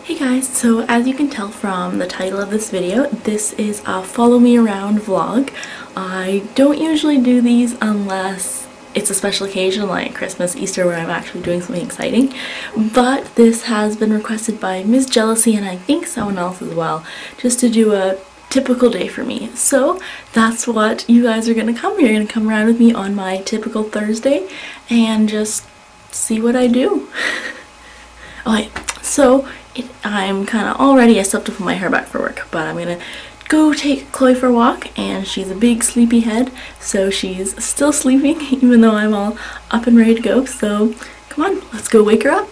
Hey guys, so as you can tell from the title of this video, this is a follow me around vlog. I don't usually do these unless it's a special occasion like Christmas, Easter, where I'm actually doing something exciting. But this has been requested by Ms. Jealousy and I think someone else as well, just to do a typical day for me. So that's what you guys are gonna come. You're gonna come around with me on my typical Thursday and just see what I do. Okay, so I'm kind of all ready. I still have to put my hair back for work, but I'm gonna go take Chloe for a walk, and she's a big sleepy head, so she's still sleeping even though I'm all up and ready to go. So come on, let's go wake her up.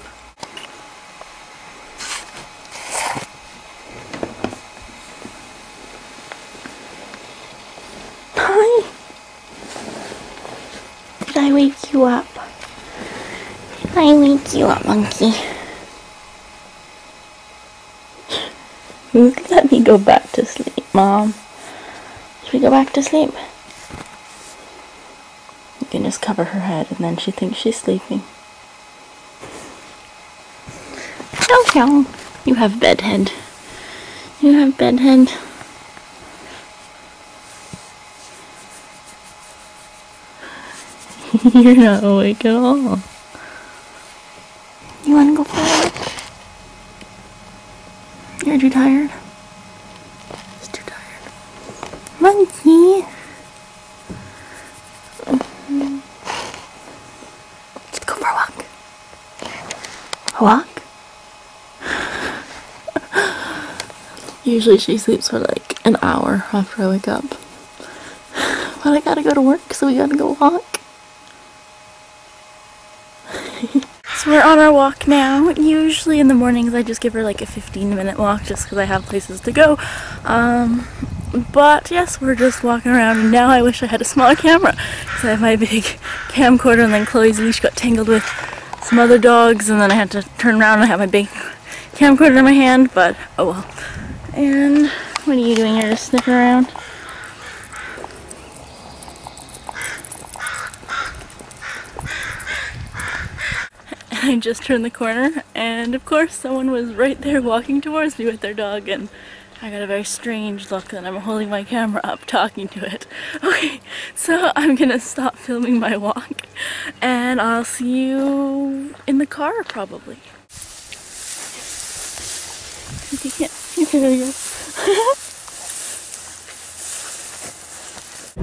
Hi. Did I wake you up? Did I wake you up, monkey? Let me go back to sleep, Mom. Should we go back to sleep? You can just cover her head and then she thinks she's sleeping. No. You have bedhead. You have bedhead. You're not awake at all. You wanna go for a walk? You're too tired? It's too tired. Monkey! Let's go for a walk. A walk? Usually she sleeps for like an hour after I wake up. But I gotta go to work, so we gotta go walk. So we're on our walk now. Usually in the mornings I just give her like a 15-minute walk just because I have places to go. But yes, we're just walking around, and now I wish I had a smaller camera because I have my big camcorder, and then Chloe's leash got tangled with some other dogs, and then I had to turn around and I have my big camcorder in my hand, but oh well. And what are you doing? You're just sniffing around? I just turned the corner, and of course someone was right there walking towards me with their dog, and I got a very strange look, and I'm holding my camera up talking to it. Okay, so I'm gonna stop filming my walk and I'll see you in the car probably. Here we go.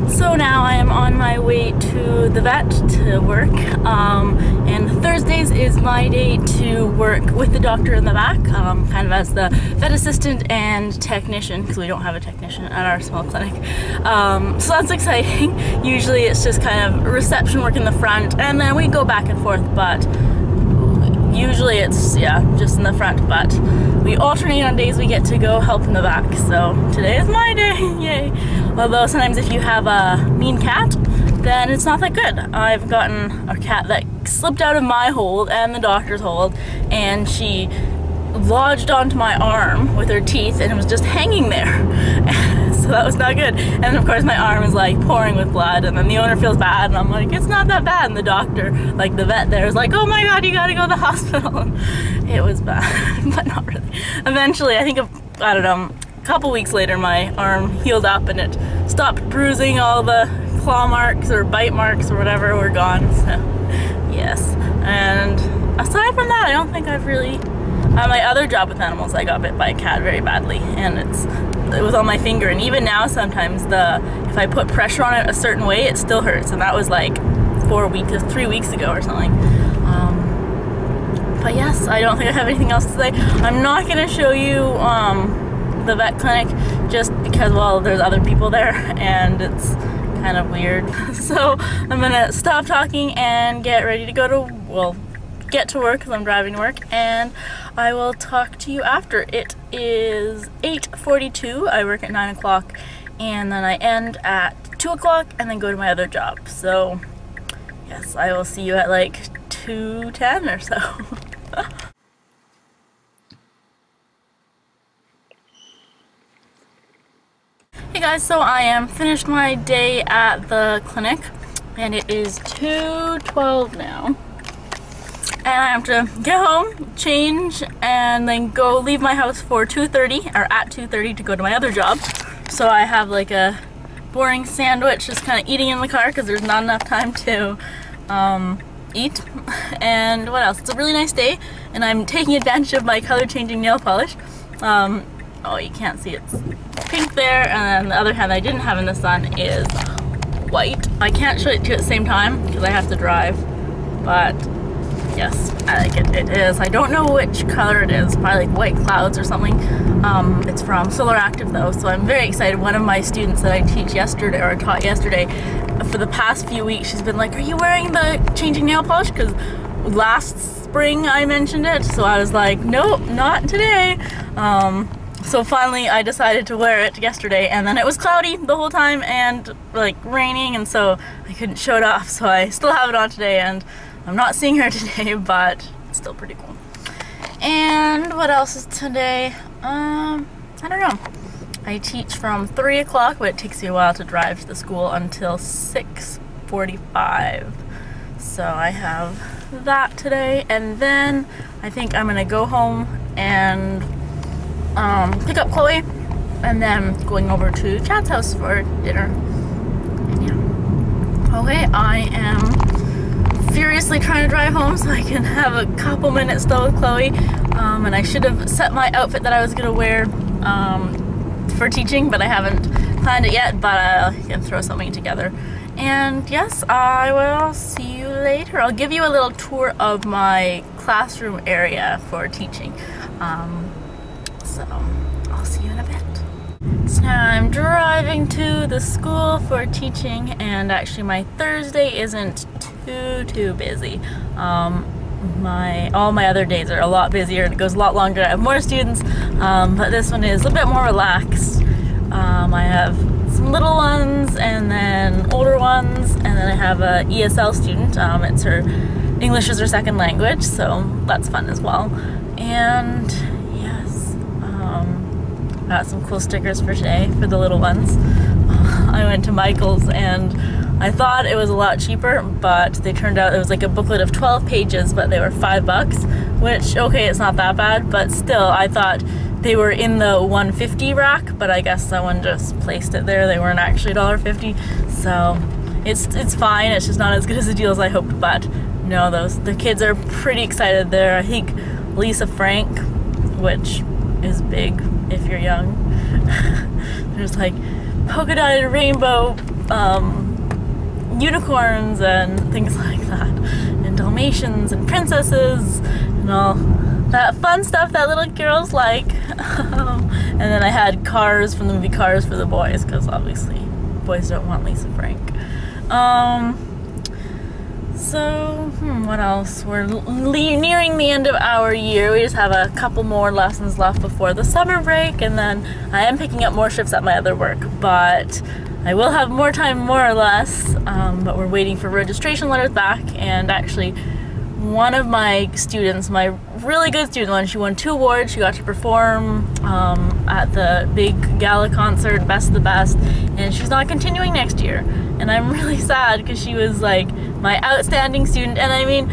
So now I am on my way to the vet to work, and Thursdays is my day to work with the doctor in the back, kind of as the vet assistant and technician, because we don't have a technician at our small clinic. So that's exciting. Usually it's just kind of reception work in the front, and then we go back and forth, but usually it's, yeah, just in the front, but we alternate on days we get to go help in the back, so today is my day, yay! Although sometimes if you have a mean cat, then it's not that good. I've gotten a cat that slipped out of my hold and the doctor's hold, and she lodged onto my arm with her teeth and it was just hanging there. So that was not good. And of course my arm is like pouring with blood, and then the owner feels bad, and I'm like, it's not that bad, and the doctor, like the vet there, is like, oh my god, you gotta go to the hospital. It was bad, but not really. Eventually, I think, I don't know, a couple weeks later my arm healed up and it stopped bruising. All the claw marks or bite marks or whatever were gone, so yes. And aside from that, I don't think I've really, my other job with animals, I got bit by a cat very badly, and it was on my finger, and even now sometimes if I put pressure on it a certain way, it still hurts, and that was like 3 weeks ago or something. But yes, I don't think I have anything else to say. I'm not gonna show you the vet clinic just because, well, there's other people there and it's kind of weird. So I'm gonna stop talking and get ready to go to, well, get to work because I'm driving to work, and I will talk to you after. It is 8:42. I work at 9 o'clock, and then I end at 2 o'clock and then go to my other job. So yes, I will see you at like 2:10 or so. Hey guys, so I am finished my day at the clinic, and it is 2:12 now. and I have to get home, change, and then go leave my house for 2:30, or at 2:30, to go to my other job. So I have like a boring sandwich, just kind of eating in the car because there's not enough time to eat. And what else? It's a really nice day, and I'm taking advantage of my color changing nail polish. Oh, you can't see, it's pink there, and then the other hand that I didn't have in the sun is white. I can't show it to you at the same time because I have to drive, but yes, I like it. It is. I don't know which color it is, probably like white clouds or something. It's from Solar Active though, so I'm very excited. One of my students that I teach yesterday, or taught yesterday, for the past few weeks, she's been like, are you wearing the changing nail polish? Because last spring I mentioned it, so I was like, nope, not today. So finally I decided to wear it yesterday, and then it was cloudy the whole time and like raining, and so I couldn't show it off, so I still have it on today, and I'm not seeing her today, but it's still pretty cool. And what else is today? I don't know. I teach from 3 o'clock, but it takes me a while to drive to the school until 6:45. So I have that today, and then I think I'm gonna go home and pick up Chloe, and then going over to Chad's house for dinner. And yeah. Okay, I am furiously trying to drive home so I can have a couple minutes still with Chloe. And I should have set my outfit that I was gonna wear for teaching, but I haven't planned it yet, but I can throw something together. And yes, I will see you later. I'll give you a little tour of my classroom area for teaching. So I'll see you in a bit. So now I'm driving to the school for teaching, and actually my Thursday isn't too busy. All my other days are a lot busier and it goes a lot longer. I have more students, but this one is a bit more relaxed. I have some little ones and then older ones, and then I have a ESL student. It's her English is her second language, so that's fun as well. And yes, got some cool stickers for today for the little ones. I went to Michael's and I thought it was a lot cheaper, but they turned out it was like a booklet of 12 pages, but they were $5, which, okay, it's not that bad, but still, I thought they were in the $1.50 rack, but I guess someone just placed it there. They weren't actually $1.50, so it's fine. It's just not as good as the deal as I hoped, but no, the kids are pretty excited there. I think Lisa Frank, which is big if you're young. There's like polka-dotted rainbow unicorns and things like that, and Dalmatians and princesses and all that fun stuff that little girls like. And then I had Cars from the movie Cars for the boys, because obviously boys don't want Lisa Frank. So what else? We're nearing the end of our year. We just have a couple more lessons left before the summer break, and then I am picking up more shifts at my other work, but I will have more time, more or less, but we're waiting for registration letters back. And actually, one of my students, my really good student, she won 2 awards. She got to perform at the big gala concert, Best of the Best, and she's not continuing next year. And I'm really sad because she was like my outstanding student. And I mean,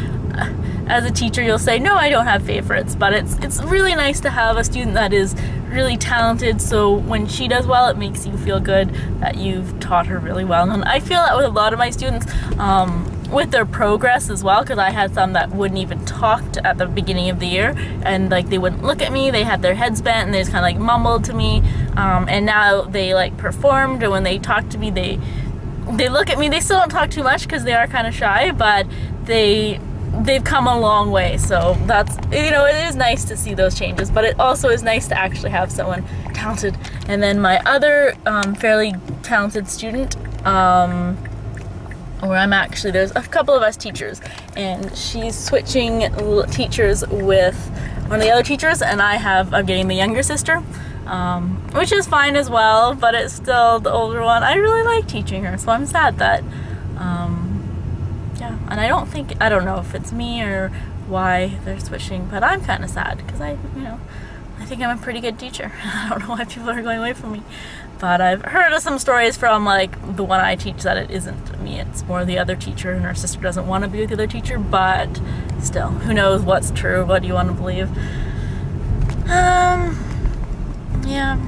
as a teacher, you'll say, no, I don't have favorites, but it's really nice to have a student that is really talented, so when she does well, it makes you feel good that you've taught her really well. And I feel that with a lot of my students, with their progress as well, because I had some that wouldn't even talk at the beginning of the year, and like they wouldn't look at me, they had their heads bent and they just kind of like mumbled to me, and now they like performed, and when they talk to me, they look at me. They still don't talk too much because they are kind of shy, but they've come a long way. So that's, you know, it is nice to see those changes, but it also is nice to actually have someone talented. And then my other fairly talented student, where I'm actually, there's a couple of us teachers, and she's switching teachers with one of the other teachers, and I'm getting the younger sister, which is fine as well, but it's still the older one. I really like teaching her, so I'm sad that yeah, and I don't know if it's me or why they're switching, but I'm kind of sad because I think I'm a pretty good teacher. I don't know why people are going away from me, but I've heard of some stories from like the one I teach that it isn't me, it's more the other teacher, and her sister doesn't want to be with the other teacher, but still, who knows what's true, what do you want to believe? Yeah.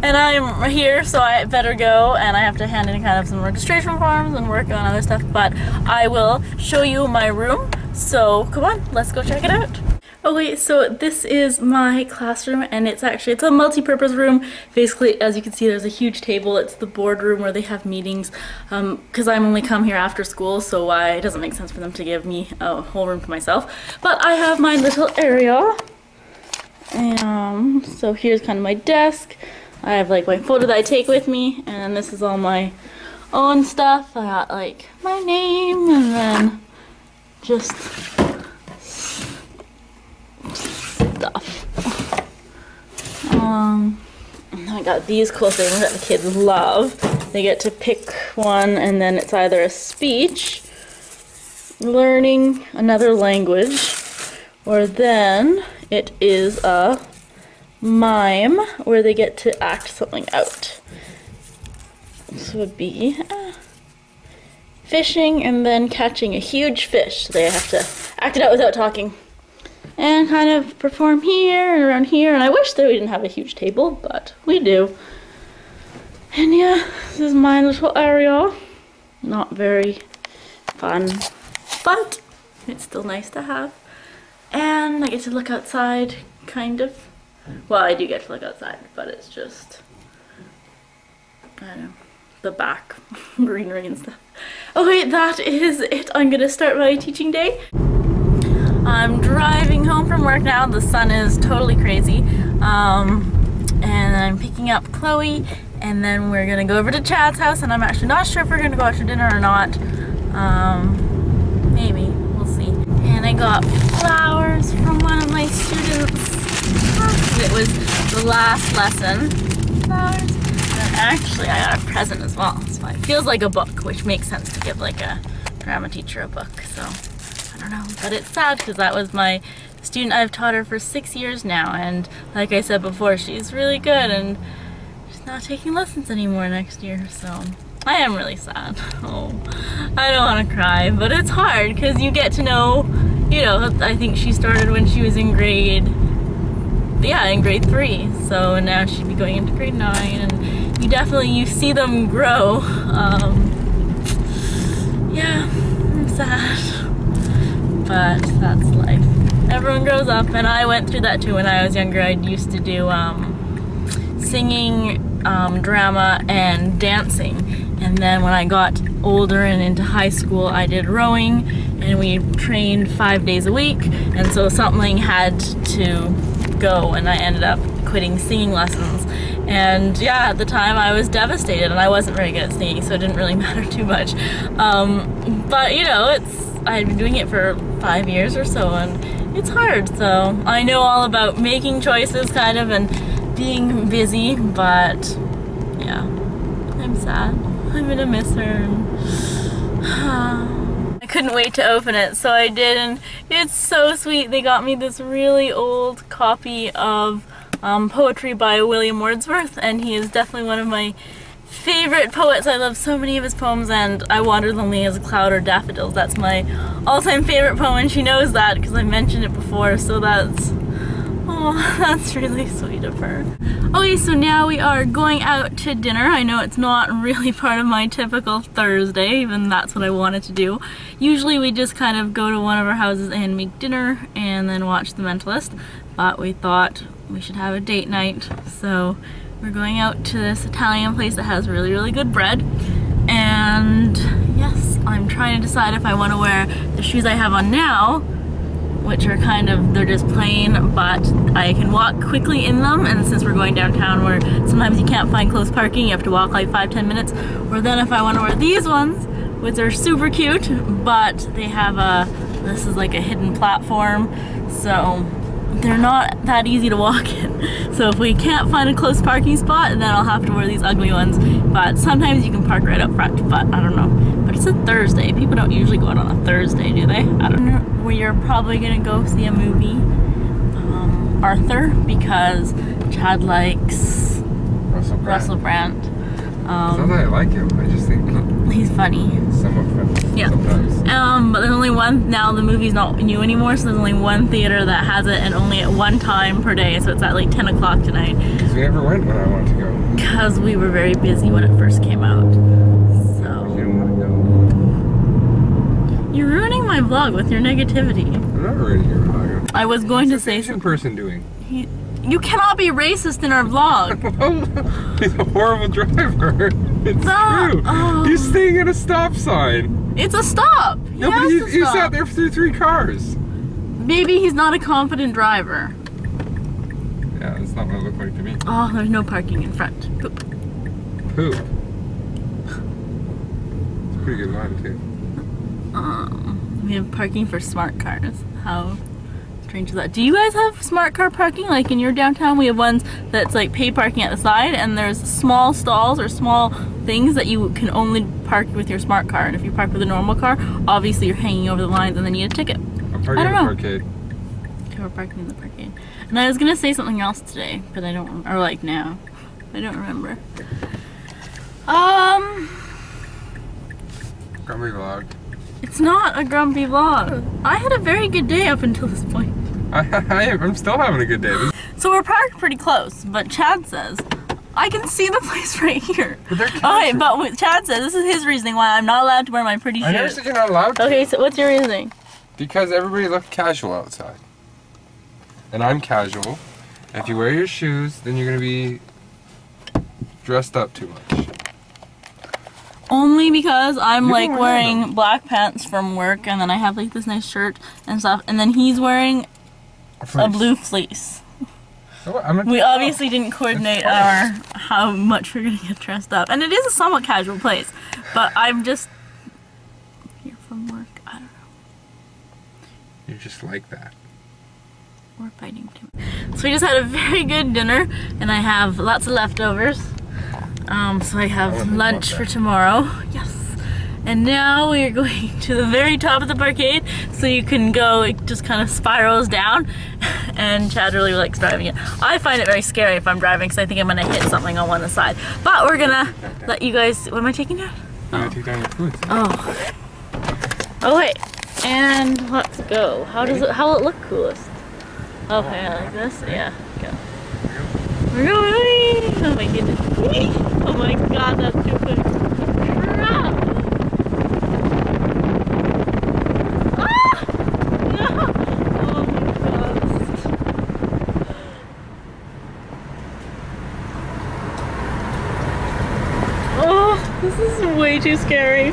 And I'm here, so I better go, and I have to hand in kind of some registration forms and work on other stuff, but I will show you my room. So come on, let's go check it out. Okay, so this is my classroom, and it's a multi-purpose room. Basically, as you can see, there's a huge table. It's the boardroom where they have meetings, because I'm only come here after school, so it doesn't make sense for them to give me a whole room to myself. But I have my little area. So here's kind of my desk. I have like my photo that I take with me, and then this is all my own stuff. I got like my name, and then just stuff. And I got these cool things that the kids love. They get to pick one, and then it's either a speech, learning another language, or then it is a mime where they get to act something out. This would be fishing and then catching a huge fish. So they have to act it out without talking and kind of perform here and around here. And I wish that we didn't have a huge table, but we do. And yeah, this is my little area. Not very fun, but it's still nice to have. And I get to look outside, kind of. Well, I do get to look outside, but it's just, I don't know, the back greenery and stuff. Okay, that is it. I'm gonna start my teaching day. I'm driving home from work now. The sun is totally crazy. And I'm picking up Chloe, and then we're gonna go over to Chad's house, and I'm actually not sure if we're gonna go out to dinner or not. Maybe, we'll see. And I got flowers from one of my students. It was the last lesson. Flowers. And actually I got a present as well. So it feels like a book, which makes sense to give like a drama teacher a book. So I don't know, but it's sad because that was my student. I've taught her for 6 years now, and like I said before, she's really good, and she's not taking lessons anymore next year. So I am really sad. Oh, I don't want to cry, but it's hard because you get to know, you know, I think she started when she was in grade 3, so now she'd be going into grade 9, and you see them grow. Yeah, I'm sad, but that's life. Everyone grows up, and I went through that too when I was younger. I used to do singing, drama, and dancing, and then when I got older and into high school, I did rowing, and we trained 5 days a week, and so something had to go, and I ended up quitting singing lessons. And yeah, at the time I was devastated, and I wasn't very good at singing, so it didn't really matter too much. But you know, I've been doing it for 5 years or so, and it's hard. So I know all about making choices kind of and being busy, but yeah, I'm sad. I'm gonna miss her. I couldn't wait to open it, so I did, and it's so sweet. They got me this really old copy of poetry by William Wordsworth, and he is definitely one of my favorite poets. I love so many of his poems, and I Wander Lonely as a Cloud or Daffodils. That's my all-time favorite poem, and she knows that because I mentioned it before, so that's really sweet of her. Okay, so now we are going out to dinner. I know it's not really part of my typical Thursday, even that's what I wanted to do. Usually we just kind of go to one of our houses and make dinner and then watch The Mentalist, but we thought we should have a date night, so we're going out to this Italian place that has really, really good bread. And yes, I'm trying to decide if I want to wear the shoes I have on now, which are kind of, they're just plain, but I can walk quickly in them, and since we're going downtown where sometimes you can't find close parking, you have to walk like 5-10 minutes, or then if I want to wear these ones, which are super cute, but they have this is like a hidden platform, so they're not that easy to walk in. So if we can't find a close parking spot, then I'll have to wear these ugly ones, but sometimes you can park right up front, but I don't know. But it's a Thursday. People don't usually go out on a Thursday, do they? I don't know. We are probably gonna go see a movie, Arthur, because Chad likes Russell Brand. It's not that I like him, I just think he's funny. Somewhat funny. Yeah. Sometimes. But there's only one, now the movie's not new anymore, so there's only one theater that has it, and only at one time per day, so it's at like 10 o'clock tonight. Because we never went when I wanted to go. Because we were very busy when it first came out. So. You don't want to go. You're ruining my vlog with your negativity. I'm not ruining your vlog. I was going to say What's the Asian person doing? you cannot be racist in our vlog. He's a horrible driver. It's true. Oh. He's staying at a stop sign. It's a stop. No, but he sat there through 3 cars. Maybe he's not a confident driver. Yeah, that's not what it looked like to me. Oh, there's no parking in front. Poop. Poop. It's a pretty good line too. We have parking for smart cars. How strange is that? Do you guys have smart car parking? Like in your downtown, we have ones that's like pay parking at the side, and there's small stalls or small things that you can only park with your smart car. And if you park with a normal car, obviously you're hanging over the lines and then you get a ticket. I'm parking in the parkade. Okay, we're parking in the parkade. And I was gonna say something else today, but I don't, or like now. I don't remember. Grumpy vlog. It's not a grumpy vlog. I had a very good day up until this point. I'm still having a good day. So we're parked pretty close, but Chad says, I can see the place right here. Okay, but Chad says, this is his reasoning why I'm not allowed to wear my pretty shoes. I never said you're not allowed to. Okay, so what's your reasoning? Because everybody looked casual outside. And I'm casual. And if you wear your shoes, then you're going to be dressed up too much. Only because I'm like wearing black pants from work, and then I have like this nice shirt and stuff, and then he's wearing a blue fleece. So we obviously didn't coordinate our how much we're gonna get dressed up, and it is a somewhat casual place, but I'm just here from work. I don't know. You're just like that. We're fighting too much. So we just had a very good dinner, and I have lots of leftovers. So I have lunch for tomorrow. Yes. And now we are going to the very top of the parkade, so you can go, it just kind of spirals down, and Chad really likes driving it. I find it very scary if I'm driving, because I think I'm gonna hit something on one side. But we're gonna let you guys, what am I taking down? I'm gonna take down your food. Oh. Oh wait, and let's go. How does it, how will it look coolest? Okay, like this? Yeah, go. We're going! Oh my goodness. Oh my god, that's too quick. Crap! Ah! No! Oh my god. Oh, this is way too scary.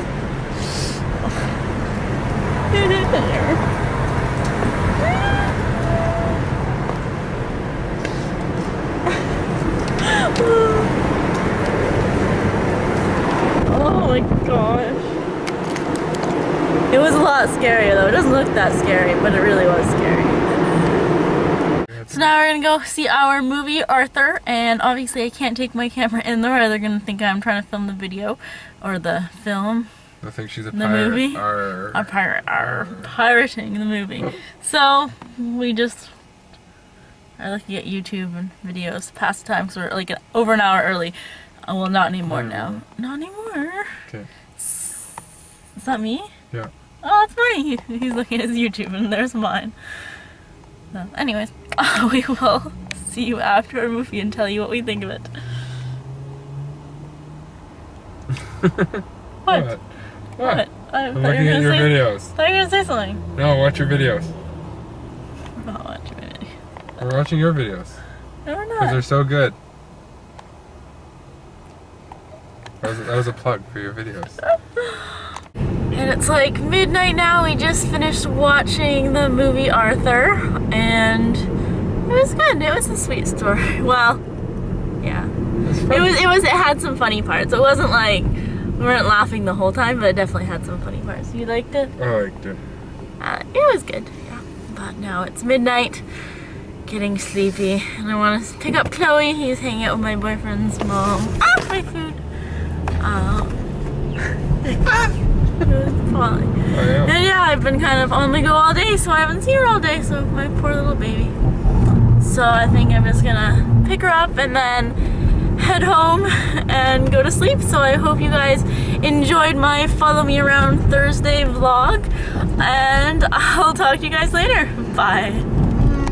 Oh my gosh. It was a lot scarier though. It doesn't look that scary, but it really was scary. So now we're gonna go see our movie, Arthur, and obviously I can't take my camera in there or they're gonna think I'm trying to film the video or the film. I think she's a the pirate. Movie. A pirate. Pirating the movie. So we just are looking at YouTube and videos past the time because we're like over an hour early. Well, not anymore now. Not anymore. Okay. Is that me? Yeah. Oh, that's funny. He's looking at his YouTube and there's mine. So, anyways, we will see you after our movie and tell you what we think of it. What? What? I'm looking at your videos. I thought you were gonna say something. No, watch your videos. We're not watching it. We're watching your videos. No, we're not. Because they're so good. That was a plug for your videos. And it's like midnight now. We just finished watching the movie Arthur, and it was good. It was a sweet story. Well, yeah. It had some funny parts. It wasn't like we weren't laughing the whole time, but it definitely had some funny parts. You liked it? I liked it. It was good. Yeah. But now it's midnight, getting sleepy, and I want to pick up Chloe. He's hanging out with my boyfriend's mom. Ah, my food. It was falling. Oh, yeah. And yeah, I've been kind of on the go all day, so I haven't seen her all day, so my poor little baby. So I think I'm just gonna pick her up and then head home and go to sleep. So I hope you guys enjoyed my follow me around Thursday vlog, and I'll talk to you guys later. Bye.